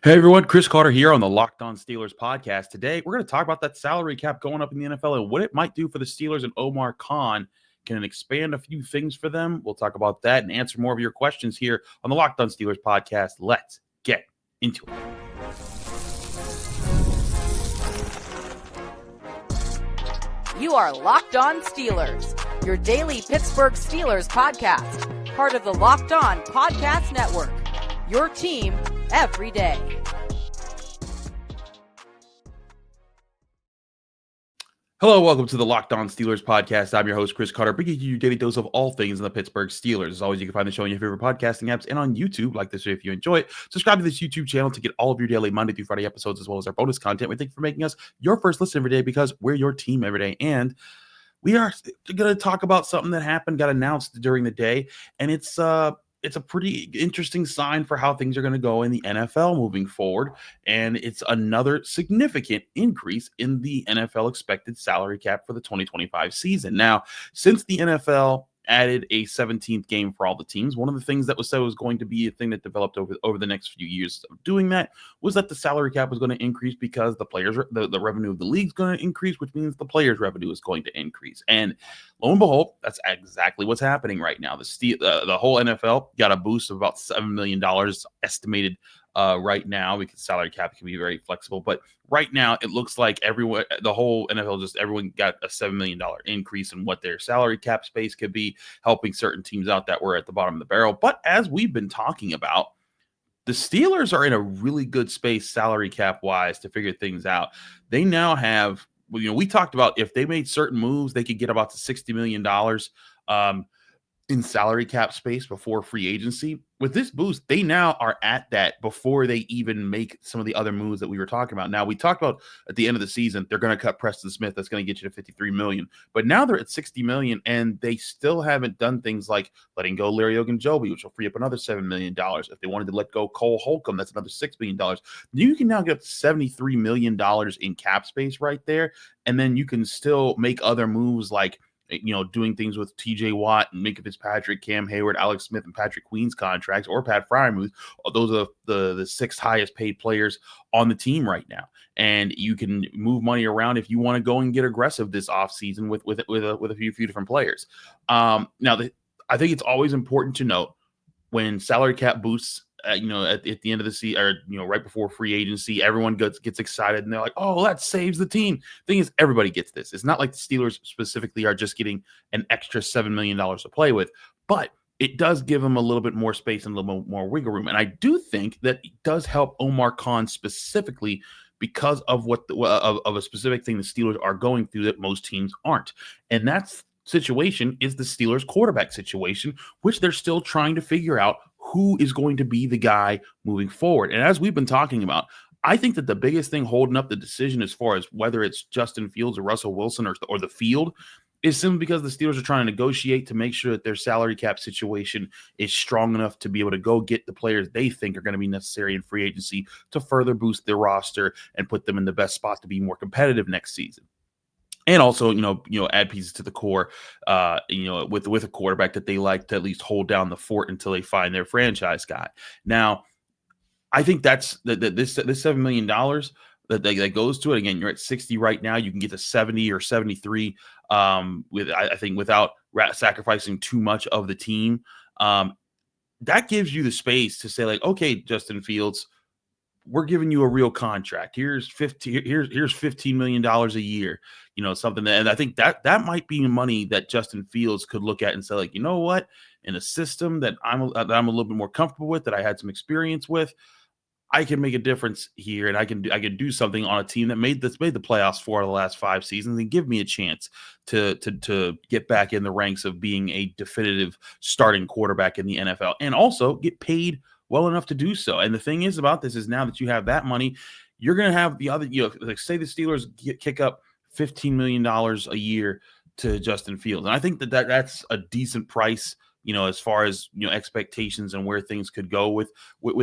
Hey everyone, Chris Carter here on the Locked On Steelers podcast. Today, we're going to talk about that salary cap going up in the NFL and what it might do for the Steelers and Omar Khan. Can it expand a few things for them? We'll talk about that and answer more of your questions here on the Locked On Steelers podcast. Let's get into it. You are Locked On Steelers, your daily Pittsburgh Steelers podcast, part of the Locked On Podcast Network, your team every day. Hello, welcome to the Locked On Steelers podcast. I'm your host, Chris Carter, bringing you your daily dose of all things in the Pittsburgh Steelers. As always, you can find the show on your favorite podcasting apps and on YouTube. Like this video if you enjoy it. Subscribe to this YouTube channel to get all of your daily Monday through Friday episodes, as well as our bonus content. We thank you for making us your first listen every day because we're your team every day. And we are going to talk about something that happened, got announced during the day, and it's a pretty interesting sign for how things are going to go in the NFL moving forward. And it's another significant increase in the NFL expected salary cap for the 2025 season. Now, since the NFL added a 17th game for all the teams, one of the things that was said was going to be a thing that developed over the next few years of doing that was that the salary cap was going to increase because the revenue of the league is going to increase, which means the players' revenue is going to increase. And lo and behold, that's exactly what's happening right now. The whole NFL got a boost of about $7 million estimated right now, because salary cap can be very flexible. But right now, it looks like the whole NFL, everyone got a $7 million increase in what their salary cap space could be, helping certain teams out that were at the bottom of the barrel. But as we've been talking about, the Steelers are in a really good space salary cap wise to figure things out. They now have, we talked about if they made certain moves, they could get about to $60 million in salary cap space before free agency. With this boost, they now are at that before they even make some of the other moves that we were talking about. Now, we talked about at the end of the season, they're going to cut Preston Smith. That's going to get you to $53 million. But now they're at $60 million, and they still haven't done things like letting go Larry Ogunjobi, which will free up another $7 million. If they wanted to let go Cole Holcomb, that's another $6 million. You can now get up to $73 million in cap space right there, and then you can still make other moves like doing things with TJ Watt and Minka Fitzpatrick, Cam Hayward, Alex Smith, and Patrick Queen's contracts, or Pat Freiermuth. Those are the sixth highest paid players on the team right now. And you can move money around if you want to go and get aggressive this offseason with a few different players. I think it's always important to note when salary cap boosts, at the end of the season, or right before free agency, everyone gets excited and they're like, "Oh, that saves the team." Thing is, everybody gets this. It's not like the Steelers specifically are just getting an extra $7 million to play with, but it does give them a little bit more space and a little bit more wiggle room. And I do think that it does help Omar Khan specifically because of of a specific thing the Steelers are going through that most teams aren't, and that's situation is the Steelers quarterback situation, which they're still trying to figure out who is going to be the guy moving forward. And as we've been talking about, I think that the biggest thing holding up the decision as far as whether it's Justin Fields or Russell Wilson or the field is simply because the Steelers are trying to negotiate to make sure that their salary cap situation is strong enough to be able to go get the players they think are going to be necessary in free agency to further boost their roster and put them in the best spot to be more competitive next season. And also, add pieces to the core, with a quarterback that they like to at least hold down the fort until they find their franchise guy. Now, I think that's this $7 million that goes to it. Again, you're at 60 right now. You can get to 70 or 73 without sacrificing too much of the team. That gives you the space to say, like, okay, Justin Fields, we're giving you a real contract. Here's $15 million a year, something that, and I think that might be money that Justin Fields could look at and say, like, you know what, in a system that I'm a little bit more comfortable with, that I had some experience with, I can make a difference here, and I can do something on a team that's made the playoffs 4 of the last 5 seasons, and give me a chance to get back in the ranks of being a definitive starting quarterback in the NFL, and also get paid well enough to do so. And the thing is about this is now that you have that money, you're going to have the other, like say the Steelers kick up $15 million a year to Justin Fields. And I think that's a decent price, as far as, expectations and where things could go with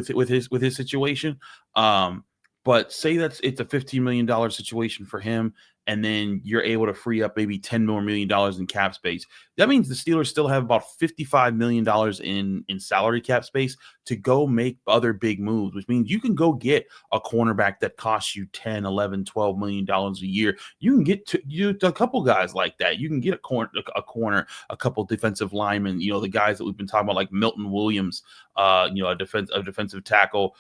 his situation. But say it's a $15 million situation for him, and then you're able to free up maybe $10 more million in cap space. That means the Steelers still have about $55 million in salary cap space to go make other big moves, which means you can go get a cornerback that costs you 10, 11, 12 million dollars a year. You can get a couple guys like that. You can get a corner, a couple defensive linemen, the guys that we've been talking about, like Milton Williams, a defensive tackle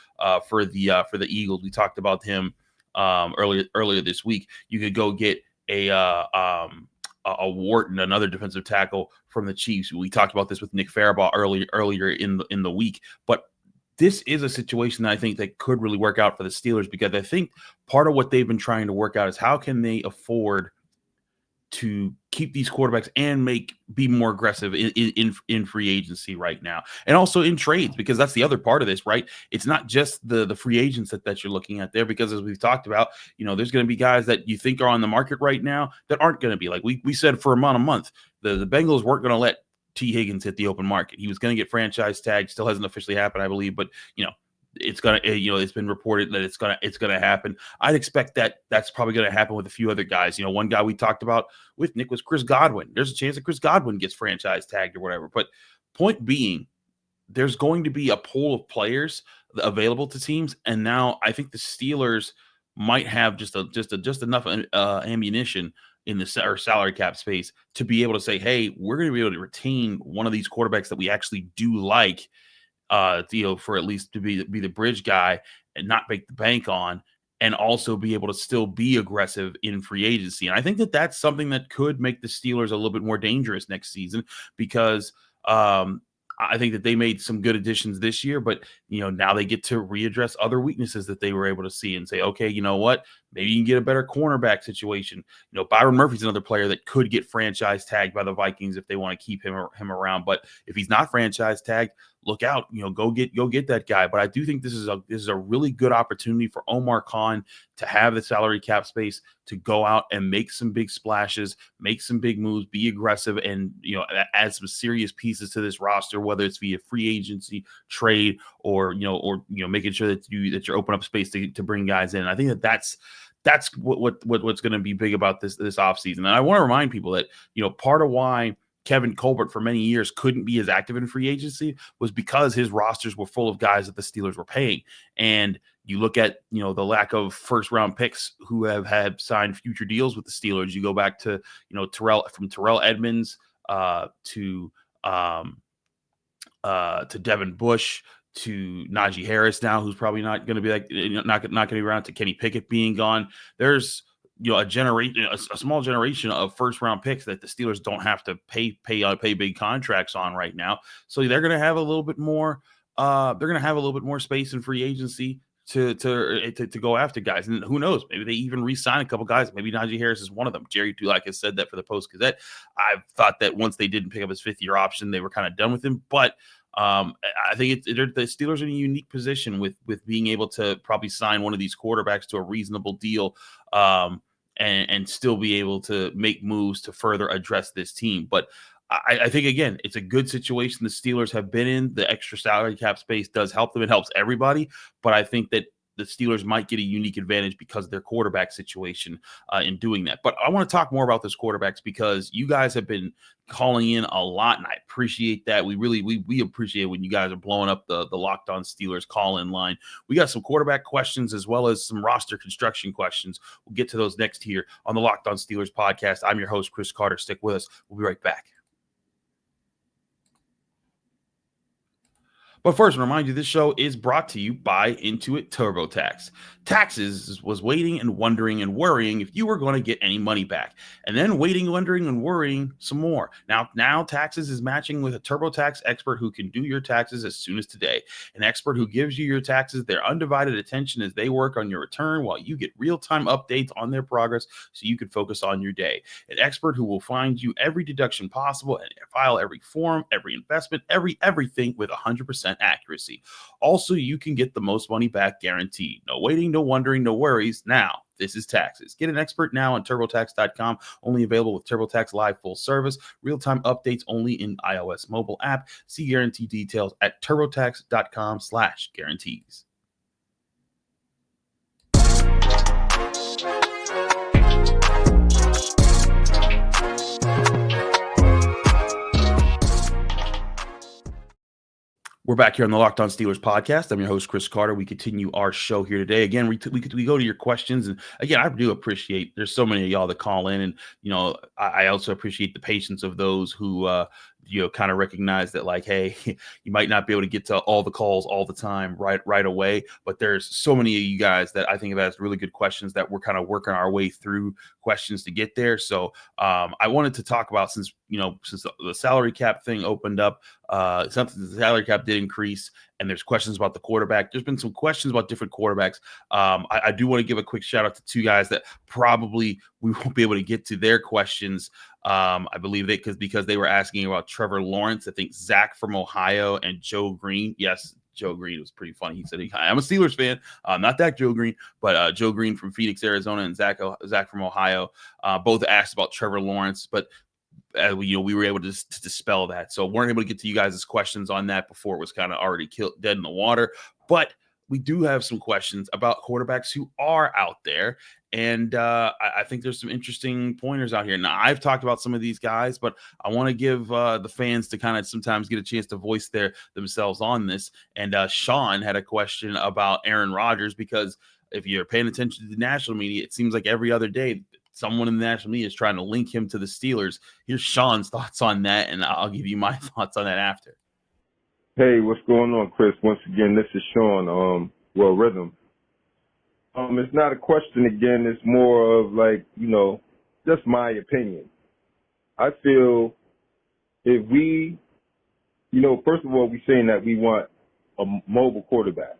for the Eagles. We talked about him earlier this week. You could go get a Wharton, another defensive tackle from the Chiefs. We talked about this with Nick Farabaugh earlier in the week, but this is a situation that I think that could really work out for the Steelers, because I think part of what they've been trying to work out is how can they afford to keep these quarterbacks and be more aggressive in free agency right now, and also in trades, because that's the other part of this, right? It's not just the free agents that you're looking at there, because as we've talked about, there's going to be guys that you think are on the market right now that aren't going to be. Like we said for a month, the Bengals weren't going to let T. Higgins hit the open market. He was going to get franchise tagged. Still hasn't officially happened, I believe, but it's gonna, it's been reported that it's gonna happen. I'd expect that's probably gonna happen with a few other guys. One guy we talked about with Nick was Chris Godwin. There's a chance that Chris Godwin gets franchise tagged or whatever. But point being, there's going to be a pool of players available to teams, and now I think the Steelers might have just enough ammunition in the salary cap space to be able to say, hey, we're going to be able to retain one of these quarterbacks that we actually do like. For at least to be the bridge guy and not make the bank on, and also be able to still be aggressive in free agency. And I think that's something that could make the Steelers a little bit more dangerous next season, because I think that they made some good additions this year, but now they get to readdress other weaknesses that they were able to see and say, okay, you know what? Maybe you can get a better cornerback situation. Byron Murphy's another player that could get franchise tagged by the Vikings if they want to keep him around. But if he's not franchise tagged, look out, go get that guy. But I do think this is a really good opportunity for Omar Khan to have the salary cap space to go out and make some big splashes, make some big moves, be aggressive, and add some serious pieces to this roster, whether it's via free agency, trade, or making sure that you're open up space to bring guys in. I think that's what's going to be big about this offseason. And I want to remind people that part of why Kevin Colbert for many years couldn't be as active in free agency was because his rosters were full of guys that the Steelers were paying. And you look at, the lack of first round picks who have had signed future deals with the Steelers. You go back to, Terrell Edmonds to Devin Bush, to Najee Harris now, who's probably not going to be not going to be around, to Kenny Pickett being gone. There's a small generation of first round picks that the Steelers don't have to pay big contracts on right now. So they're going to have a little bit more. They're going to have a little bit more space in free agency to go after guys. And who knows? Maybe they even re-sign a couple guys. Maybe Najee Harris is one of them. Jerry Dulac has said that for the Post-Gazette. I thought that once they didn't pick up his 5th-year option, they were kind of done with him. But I think the Steelers are in a unique position with being able to probably sign one of these quarterbacks to a reasonable deal, and still be able to make moves to further address this team. But I think, again, it's a good situation the Steelers have been in. The extra salary cap space does help them. It helps everybody. But I think that the Steelers might get a unique advantage because of their quarterback situation in doing that. But I want to talk more about those quarterbacks because you guys have been calling in a lot, and I appreciate that. We appreciate when you guys are blowing up the Locked On Steelers call-in line. We got some quarterback questions as well as some roster construction questions. We'll get to those next here on the Locked On Steelers podcast. I'm your host, Chris Carter. Stick with us. We'll be right back. But first, remind you, this show is brought to you by Intuit TurboTax. Taxes was waiting and wondering and worrying if you were going to get any money back. And then waiting, wondering, and worrying some more. Now Taxes is matching with a TurboTax expert who can do your taxes as soon as today. An expert who gives you your taxes their undivided attention as they work on your return while you get real-time updates on their progress so you can focus on your day. An expert who will find you every deduction possible and file every form, every investment, everything with 100% accuracy. Also, you can get the most money back guaranteed. No waiting, no wondering, no worries. Now, this is Taxes. Get an expert now on TurboTax.com. Only available with TurboTax Live full service. Real-time updates only in iOS mobile app. See guarantee details at TurboTax.com/guarantees. We're back here on the Locked On Steelers podcast. I'm your host, Chris Carter. We continue our show here today. Again, we go to your questions. And again, I do appreciate there's so many of y'all that call in. And, I also appreciate the patience of those who, kind of recognize that, like, hey, you might not be able to get to all the calls all the time right away. But there's so many of you guys that I think have asked really good questions that we're kind of working our way through questions to get there. So I wanted to talk about, since the salary cap thing opened up, something the salary cap did increase, and there's questions about the quarterback. There's been some questions about different quarterbacks. I do want to give a quick shout out to two guys that probably we won't be able to get to their questions. I believe because they were asking about Trevor Lawrence. I think Zach from Ohio and Joe Green. Yes, Joe Green was pretty funny. He said, I'm a Steelers fan. Not that Joe Green, but Joe Green from Phoenix, Arizona, and Zach from Ohio. Both asked about Trevor Lawrence, but we were able to dispel that. So weren't able to get to you guys' questions on that before it was kind of already dead in the water. But we do have some questions about quarterbacks who are out there. And I think there's some interesting pointers out here. Now, I've talked about some of these guys, but I want to give the fans to kind of sometimes get a chance to voice themselves on this. And Sean had a question about Aaron Rodgers, because if you're paying attention to the national media, it seems like every other day someone in the national media is trying to link him to the Steelers. Here's Sean's thoughts on that, and I'll give you my thoughts on that after. Hey, what's going on, Chris? Once again, this is Sean, Rhythm. It's not a question again. It's more of just my opinion. I feel if we, first of all, we're saying that we want a mobile quarterback,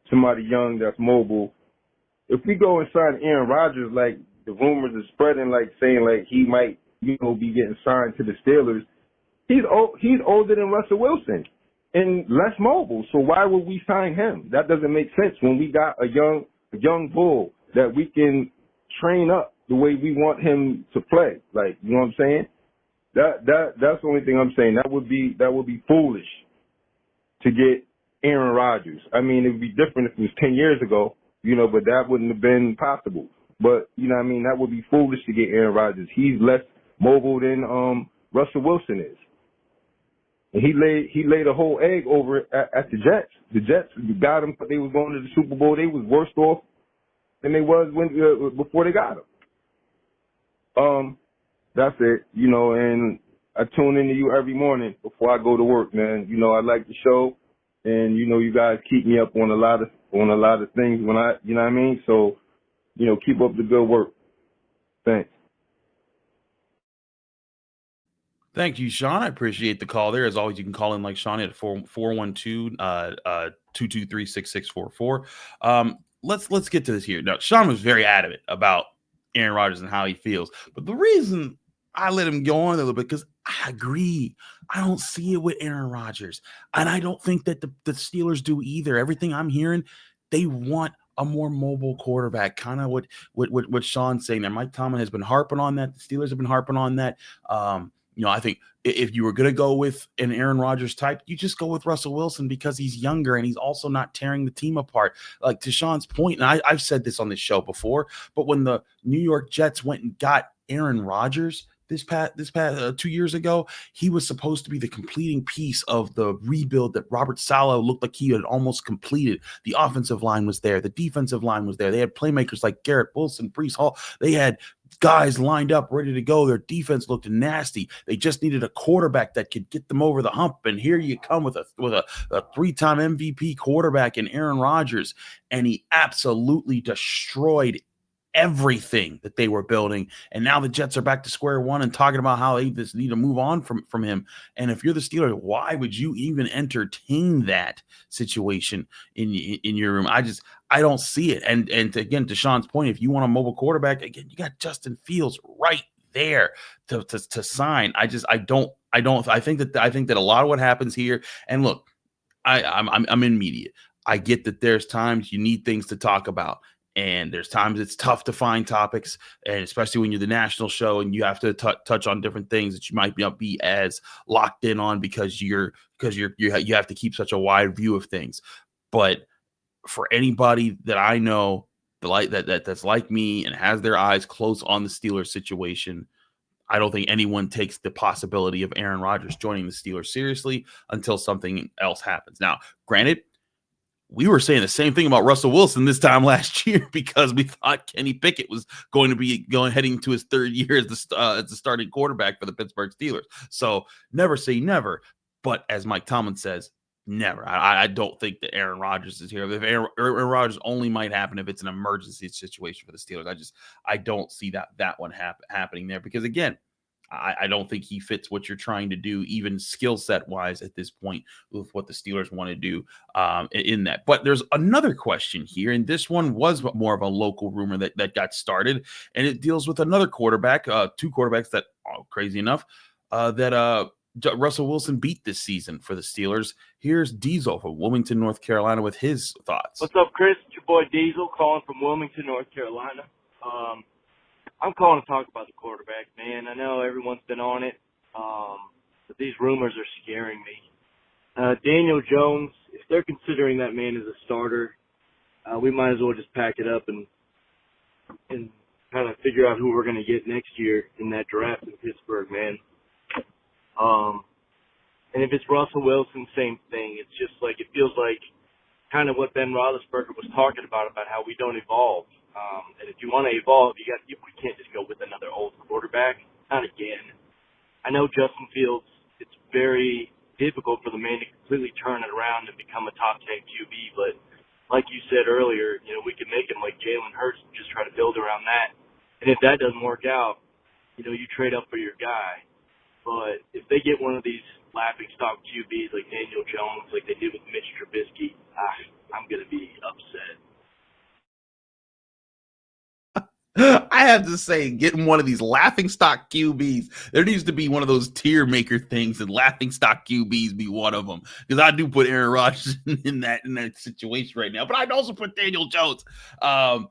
somebody young that's mobile. If we go and sign Aaron Rodgers, like the rumors are spreading, like saying like he might, be getting signed to the Steelers, he's older than Russell Wilson and less mobile. So why would we sign him? That doesn't make sense when we got a young bull that we can train up the way we want him to play. Like, you know what I'm saying? That's the only thing I'm saying. That would be foolish to get Aaron Rodgers. I mean, it would be different if it was 10 years ago, but that wouldn't have been possible. But, that would be foolish to get Aaron Rodgers. He's less mobile than Russell Wilson is. And he laid a whole egg over at the Jets. The Jets got him, but they was going to the Super Bowl. They was worse off than they was before they got him. That's it, and I tune into you every morning before I go to work, man. I like the show, and you guys keep me up on a lot of things when I, what I mean? So, keep up the good work. Thanks. Thank you, Sean. I appreciate the call there. As always, you can call in like Sean at 412-223-6644. Let's get to this here. Now, Sean was very adamant about Aaron Rodgers and how he feels. But the reason I let him go on a little bit, because I agree. I don't see it with Aaron Rodgers. And I don't think that the Steelers do either. Everything I'm hearing, they want a more mobile quarterback, kind of what Sean's saying there. Mike Tomlin has been harping on that. The Steelers have been harping on that. I think if you were going to go with an Aaron Rodgers type, you just go with Russell Wilson because he's younger and he's also not tearing the team apart. Like, to Sean's point, and I've said this on this show before, but when the New York Jets went and got Aaron Rodgers this past 2 years ago, he was supposed to be the completing piece of the rebuild that Robert Saleh looked like he had almost completed. The offensive line was there. The defensive line was there. They had playmakers like Garrett Wilson, Breece Hall. They had guys lined up, ready to go. Their defense looked nasty. They just needed a quarterback that could get them over the hump. And here you come with a three-time MVP quarterback in Aaron Rodgers, and he absolutely destroyed everything that they were building. And now the Jets are back to square one and talking about how they just need to move on from him. And if you're the Steelers, why would you even entertain that situation in your room? I don't see it. And again, to Sean's point, if you want a mobile quarterback, again, you got Justin Fields right there to sign. I think that a lot of what happens here, and look, I'm in media. I get that there's times you need things to talk about. And there's times it's tough to find topics, and especially when you're the national show and you have to touch on different things that you might not be as locked in on because you have to keep such a wide view of things. But for anybody that I know that's like me and has their eyes closed on the Steelers situation, I don't think anyone takes the possibility of Aaron Rodgers joining the Steelers seriously until something else happens. Now, granted, we were saying the same thing about Russell Wilson this time last year because we thought Kenny Pickett was going to be heading to his third year as the starting quarterback for the Pittsburgh Steelers. So never say never. But as Mike Tomlin says, never. I don't think that Aaron Rodgers is here. If Aaron Rodgers only might happen if it's an emergency situation for the Steelers. I don't see that one happening there because, again, I don't think he fits what you're trying to do, even skill set wise at this point with what the Steelers want to do in that. But there's another question here, and this one was more of a local rumor that got started, and it deals with another quarterback, two quarterbacks that, crazy enough, that Russell Wilson beat this season for the Steelers. Here's Diesel from Wilmington, North Carolina, with his thoughts. What's up, Chris? It's your boy Diesel calling from Wilmington, North Carolina. I'm calling to talk about the quarterback, man. I know everyone's been on it, but these rumors are scaring me. Daniel Jones, if they're considering that man as a starter, we might as well just pack it up and kind of figure out who we're going to get next year in that draft in Pittsburgh, man. And if it's Russell Wilson, same thing. It's just like, it feels like kind of what Ben Roethlisberger was talking about how we don't evolve. And if you want to evolve, we can't just go with another old quarterback. Not again. I know Justin Fields, it's very difficult for the man to completely turn it around and become a top 10 QB, but like you said earlier, we could make him like Jalen Hurts and just try to build around that. And if that doesn't work out, you trade up for your guy. But if they get one of these laughingstock QBs like Daniel Jones, like they did with Mitch Trubisky, I'm going to be upset. I have to say, getting one of these laughingstock QBs, there needs to be one of those tier maker things, and laughingstock QBs be one of them. Because I do put Aaron Rodgers in that situation right now, but I'd also put Daniel Jones. I'm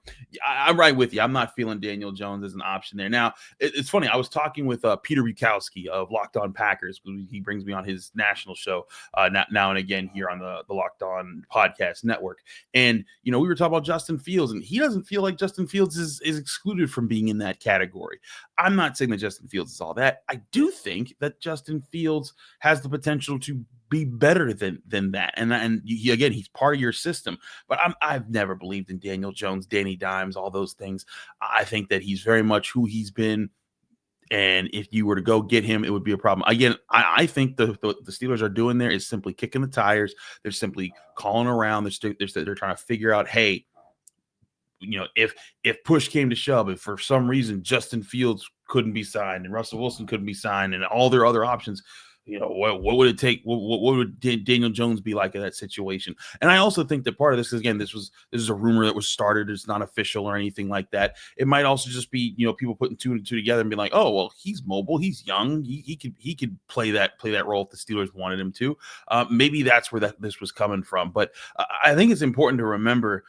right with you. I'm not feeling Daniel Jones as an option there. Now, it's funny. I was talking with Peter Bukowski of Locked On Packers. He brings me on his national show now and again here on the Locked On Podcast Network. And we were talking about Justin Fields, and he doesn't feel like Justin Fields is excluded from being in that category. I'm not saying that Justin Fields is all that. I do think that Justin Fields has the potential to be better than that. And he's part of your system. But I've never believed in Daniel Jones, Danny Dimes, all those things. I think that he's very much who he's been. And if you were to go get him, it would be a problem. Again, I think the Steelers are doing there is simply kicking the tires. They're simply calling around. They're trying to figure out, hey, if push came to shove, if for some reason Justin Fields couldn't be signed and Russell Wilson couldn't be signed and all their other options, what would it take? What would Daniel Jones be like in that situation? And I also think that part of this is, again, this is a rumor that was started. It's not official or anything like that. It might also just be, people putting two and two together and be like, oh, well, he's mobile, he's young, he could play that role if the Steelers wanted him to. Maybe that's where this was coming from. But I think it's important to remember,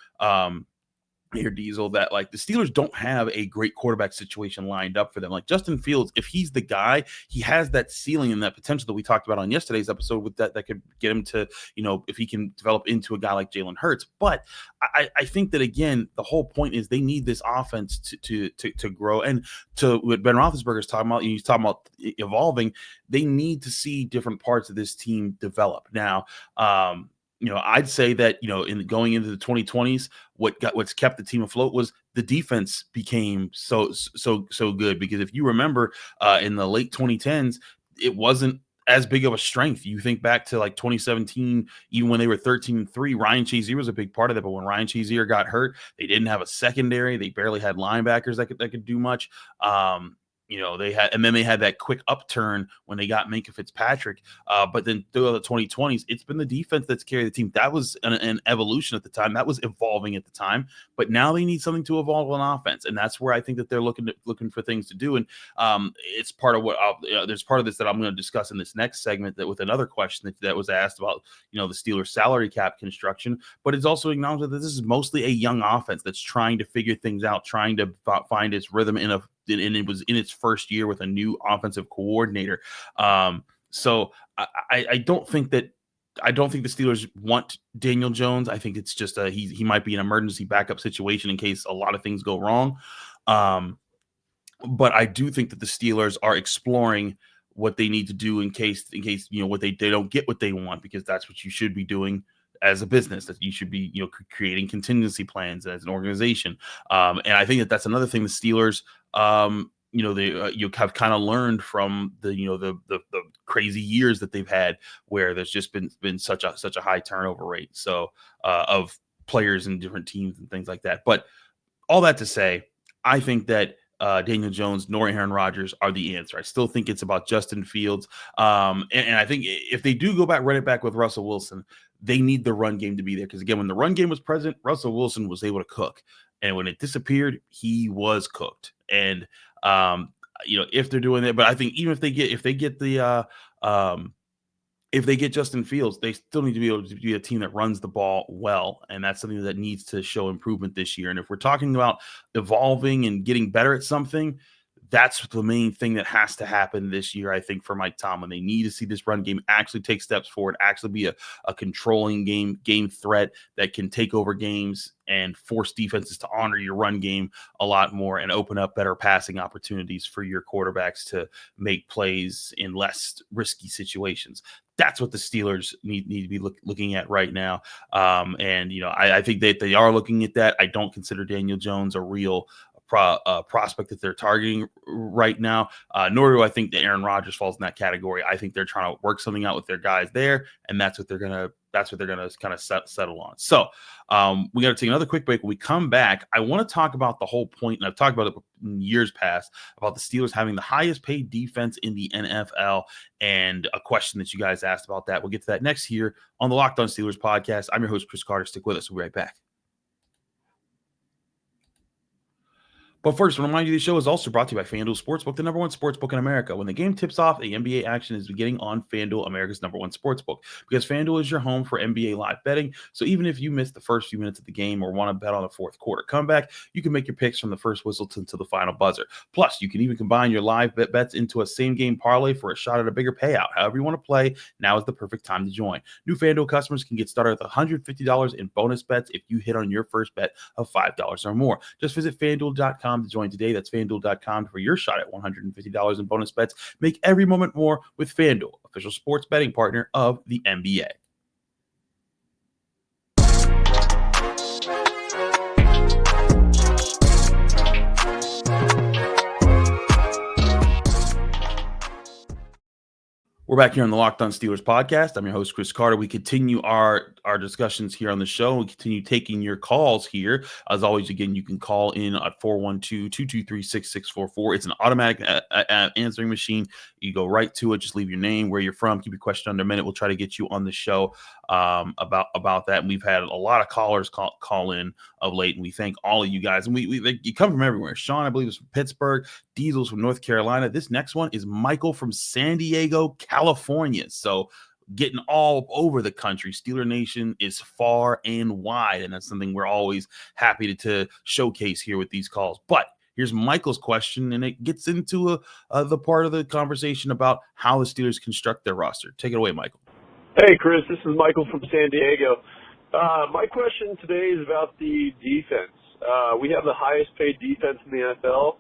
here, Diesel, that like the Steelers don't have a great quarterback situation lined up for them. Like Justin Fields, if he's the guy, he has that ceiling and that potential that we talked about on yesterday's episode with that could get him to, if he can develop into a guy like Jalen Hurts. But I think that, again, the whole point is they need this offense to grow. And to what Ben Roethlisberger is talking about, he's talking about evolving. They need to see different parts of this team develop. Now, I'd say that, in going into the 2020s, what's kept the team afloat was the defense became so good. Because if you remember, in the late 2010s, it wasn't as big of a strength. You think back to like 2017, even when they were 13-3, Ryan Shazier was a big part of that. But when Ryan Shazier got hurt, they didn't have a secondary. They barely had linebackers that could do much. They had that quick upturn when they got Minkah Fitzpatrick. But then through the 2020s, it's been the defense that's carried the team. That was an evolution at the time. That was evolving at the time. But now they need something to evolve on offense, and that's where I think that they're looking for things to do. And it's part of what there's part of this that I'm going to discuss in this next segment, that with another question that was asked about the Steelers salary cap construction. But it's also acknowledged that this is mostly a young offense that's trying to figure things out, trying to find its rhythm and it was in its first year with a new offensive coordinator. So I don't think the Steelers want Daniel Jones. I think it's just he might be an emergency backup situation in case a lot of things go wrong. But I do think that the Steelers are exploring what they need to do in case what they don't get what they want, because that's what you should be doing as a business. That you should be creating contingency plans as an organization. And I think that that's another thing the Steelers they you have kind of learned from the crazy years that they've had, where there's just been such a high turnover rate, so of players in different teams and things like that. But all that to say, I think that Daniel Jones nor Aaron Rodgers are the answer. I still think it's about Justin Fields. And I think if they do go back, run it back with Russell Wilson, they need the run game to be there. Because again, when the run game was present, Russell Wilson was able to cook. And when it disappeared, he was cooked. And if they're doing that, but I think even if they get Justin Fields, they still need to be able to be a team that runs the ball well. And that's something that needs to show improvement this year. And if we're talking about evolving and getting better at something, that's the main thing that has to happen this year, I think, for Mike Tomlin. They need to see this run game actually take steps forward, actually be a controlling game threat that can take over games and force defenses to honor your run game a lot more and open up better passing opportunities for your quarterbacks to make plays in less risky situations. That's what the Steelers need to be looking at right now. I think that they are looking at that. I don't consider Daniel Jones a real prospect that they're targeting right now, nor do I think that Aaron Rodgers falls in that category. I think they're trying to work something out with their guys there, and that's what they're gonna kind of settle on. So we got to take another quick break. When we come back, I want to talk about the whole point, and I've talked about it in years past, about the Steelers having the highest paid defense in the NFL, and a question that you guys asked about that. We'll get to that next here on the Locked On Steelers podcast. I'm your host, Chris Carter. Stick with us. We'll be right back. But first, I want to remind you, the show is also brought to you by FanDuel Sportsbook, the number one sportsbook in America. When the game tips off, the NBA action is beginning on FanDuel, America's number one sportsbook, because FanDuel is your home for NBA live betting. So even if you missed the first few minutes of the game or want to bet on the fourth quarter comeback, you can make your picks from the first whistle to the final buzzer. Plus, you can even combine your live bets into a same-game parlay for a shot at a bigger payout. However you want to play, now is the perfect time to join. New FanDuel customers can get started with $150 in bonus bets if you hit on your first bet of $5 or more. Just visit FanDuel.com to join today. That's FanDuel.com for your shot at $150 in bonus bets. Make every moment more with FanDuel, official sports betting partner of the NBA. We're back here on the Locked On Steelers podcast. I'm your host, Chris Carter. We continue our discussions here on the show. We continue taking your calls here. As always, again, you can call in at 412-223-6644. It's an automatic answering machine. You go right to it. Just leave your name, where you're from, keep your question under a minute. We'll try to get you on the show about that. And we've had a lot of callers call in of late, and we thank all of you guys. And you come from everywhere. Sean, I believe, is from Pittsburgh. Diesel's from North Carolina. This next one is Michael from San Diego, California. So getting all over the country. Steeler Nation is far and wide, and that's something we're always happy to showcase here with these calls. But here's Michael's question, and it gets into the part of the conversation about how the Steelers construct their roster. Take it away, Michael. Hey, Chris. This is Michael from San Diego. My question today is about the defense. We have the highest paid defense in the NFL,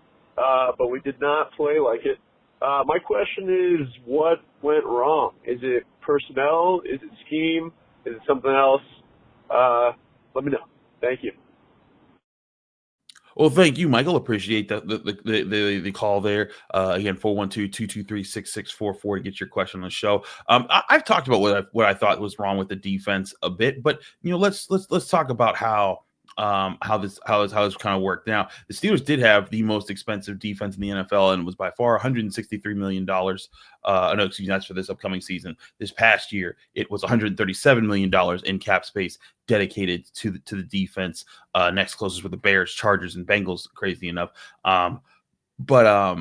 but we did not play like it. My question is, what went wrong? Is it personnel? Is it scheme? Is it something else? Let me know. Thank you. Well, thank you, Michael. Appreciate the call there. Again, 412-223-6644 to get your question on the show. I've talked about what I thought was wrong with the defense a bit, but let's talk about how this kind of worked. Now, the Steelers did have the most expensive defense in the NFL, and it was by far $163 million. That's for this upcoming season. This past year, it was $137 million in cap space dedicated to the defense. Next closest were the Bears, Chargers, and Bengals, crazy enough. But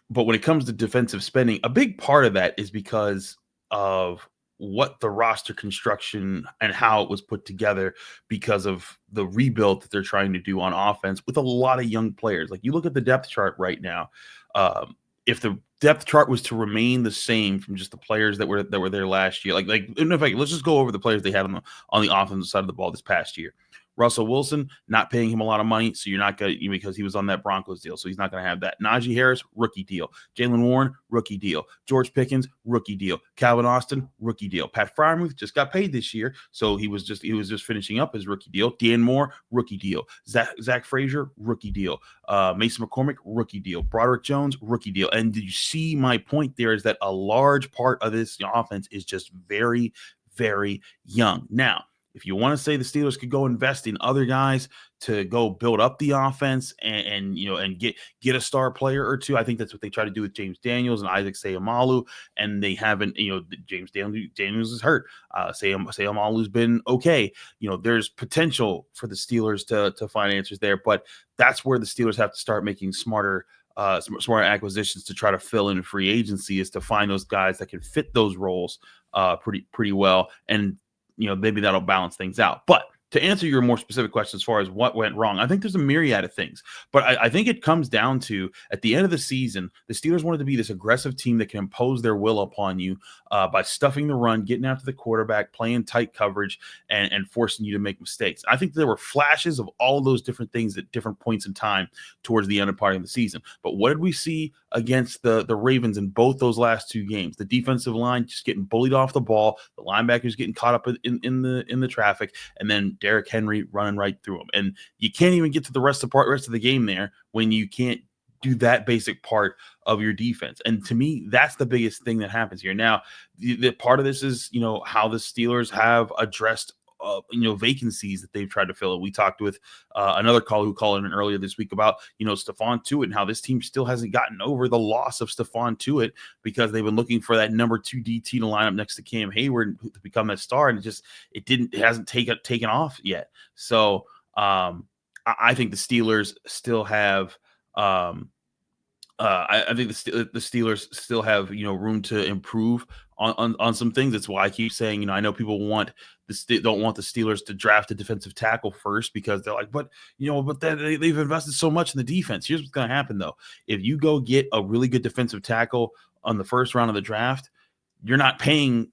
when it comes to defensive spending, a big part of that is because of what the roster construction and how it was put together, because of the rebuild that they're trying to do on offense with a lot of young players. Like, you look at the depth chart right now. If the depth chart was to remain the same from just the players that were there last year, like in fact, let's just go over the players they had on the offensive side of the ball this past year. Russell Wilson, not paying him a lot of money, so you're not going to, because he was on that Broncos deal, so he's not going to have that. Najee Harris, rookie deal. Jalen Warren, rookie deal. George Pickens, rookie deal. Calvin Austin, rookie deal. Pat Freiermuth just got paid this year, so he was just finishing up his rookie deal. Dan Moore, rookie deal. Zach Frazier, rookie deal. Mason McCormick, rookie deal. Broderick Jones, rookie deal. And did you see my point there is that a large part of this offense is just very, very young. Now, if you want to say the Steelers could go invest in other guys to go build up the offense and get a star player or two, I think that's what they try to do with James Daniels and Isaac Seumalo, and they haven't. James Daniels is hurt. Seumalo's been okay. There's potential for the Steelers to find answers there, but that's where the Steelers have to start making smarter acquisitions to try to fill in free agency, is to find those guys that can fit those roles pretty well, and maybe that'll balance things out. But to answer your more specific question as far as what went wrong, I think there's a myriad of things. But I think it comes down to, at the end of the season, the Steelers wanted to be this aggressive team that can impose their will upon you by stuffing the run, getting after the quarterback, playing tight coverage, and forcing you to make mistakes. I think there were flashes of all of those different things at different points in time towards the end of part of the season. But what did we see against the Ravens in both those last two games? The defensive line just getting bullied off the ball, the linebackers getting caught up in the traffic, and then Derrick Henry running right through them. And you can't even get to the rest of the game there when you can't do that basic part of your defense. And to me, that's the biggest thing that happens here. Now, the part of this is, how the Steelers have addressed vacancies that they've tried to fill. We talked with another caller who called in earlier this week about, Stephon Tuitt, and how this team still hasn't gotten over the loss of Stephon Tuitt, because they've been looking for that number 2 DT to line up next to Cam Hayward to become that star, and it hasn't taken off yet. So I think the Steelers still have I think the Steelers still have room to improve on some things. That's why I keep saying, I know people don't want the Steelers to draft a defensive tackle first, because they're like, but they've invested so much in the defense. Here's what's going to happen though: if you go get a really good defensive tackle on the first round of the draft, you're not paying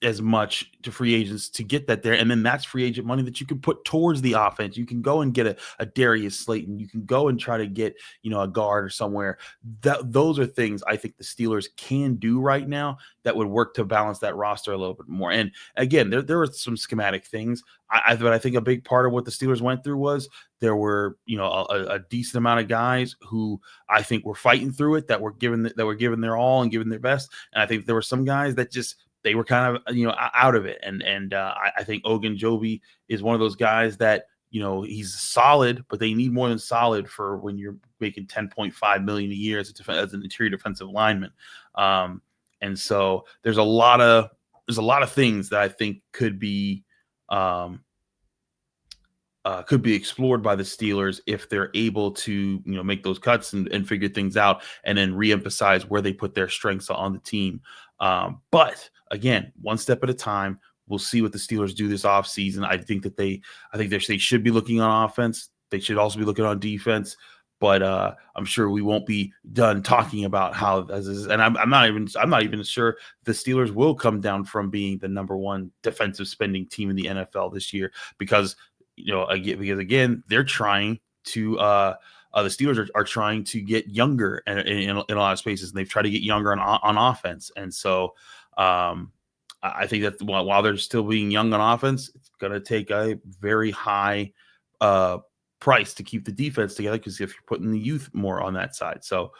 as much to free agents to get that there, and then that's free agent money that you can put towards the offense. You can go and get a Darius Slayton. You can go and try to get a guard or somewhere. Those are things I think the Steelers can do right now that would work to balance that roster a little bit more. And again, there were some schematic things. But I think a big part of what the Steelers went through was there were a decent amount of guys who I think were fighting through it, that were giving their all and giving their best. And I think there were some guys that they were kind of out of it, and I think Ogunjobi is one of those guys that he's solid, but they need more than solid for when you're making $10.5 million a year as an interior defensive lineman. And so there's a lot of things that I think could be explored by the Steelers if they're able to make those cuts and figure things out, and then reemphasize where they put their strengths on the team. But again, one step at a time. We'll see what the Steelers do this offseason. I think they should be looking on offense. They should also be looking on defense. But I'm sure we won't be done talking about how this is. And I'm not even sure the Steelers will come down from being the number one defensive spending team in the NFL this year, because again, they're trying to the Steelers are trying to get younger in a lot of spaces, and they've tried to get younger on offense. And so I think that while they're still being young on offense, it's going to take a very high price to keep the defense together, because if you're putting the youth more on that side. So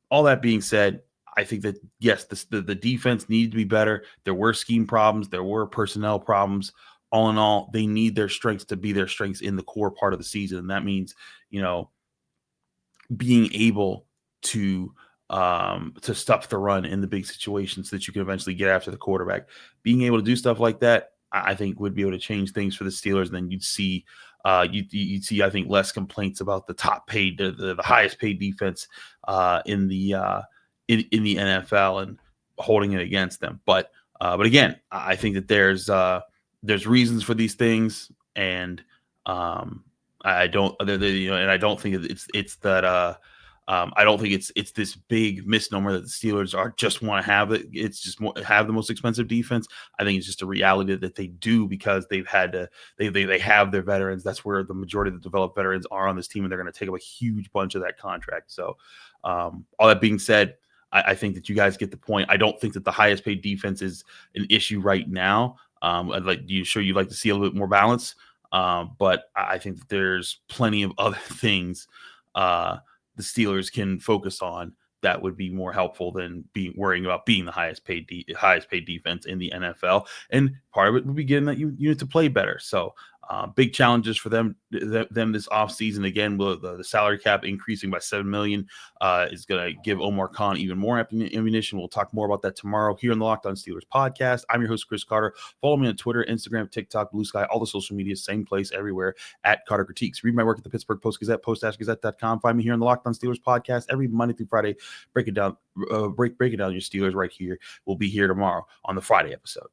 all that being said, I think that, yes, the defense needed to be better. There were scheme problems. There were personnel problems. All in all, they need their strengths to be their strengths in the core part of the season. And that means, being able to stuff the run in the big situations so that you can eventually get after the quarterback. Being able to do stuff like that, I think, would be able to change things for the Steelers. And then you'd see, I think, less complaints about the top paid, the highest paid defense in the NFL and holding it against them. But again, I think that there's reasons for these things, and I don't think it's that I don't think it's this big misnomer that the Steelers just want to have it. It's just have the most expensive defense. I think it's just a reality that they do because they've had to. They have their veterans. That's where the majority of the developed veterans are on this team, and they're going to take up a huge bunch of that contract. So, all that being said, I think that you guys get the point. I don't think that the highest paid defense is an issue right now. I'd like you'd like to see a little bit more balance. But I think that there's plenty of other things the Steelers can focus on that would be more helpful than worrying about being the highest paid defense in the NFL. And part of it would be getting that unit to play better. So big challenges for them this offseason. Again, the salary cap increasing by $7 million is going to give Omar Khan even more ammunition. We'll talk more about that tomorrow here on the Locked On Steelers podcast. I'm your host, Chris Carter. Follow me on Twitter, Instagram, TikTok, Blue Sky, all the social media, same place everywhere at Carter Critiques. Read my work at the Pittsburgh Post-Gazette, post-gazette.com. Find me here on the Locked On Steelers podcast every Monday through Friday. Break it down your Steelers right here. We'll be here tomorrow on the Friday episode.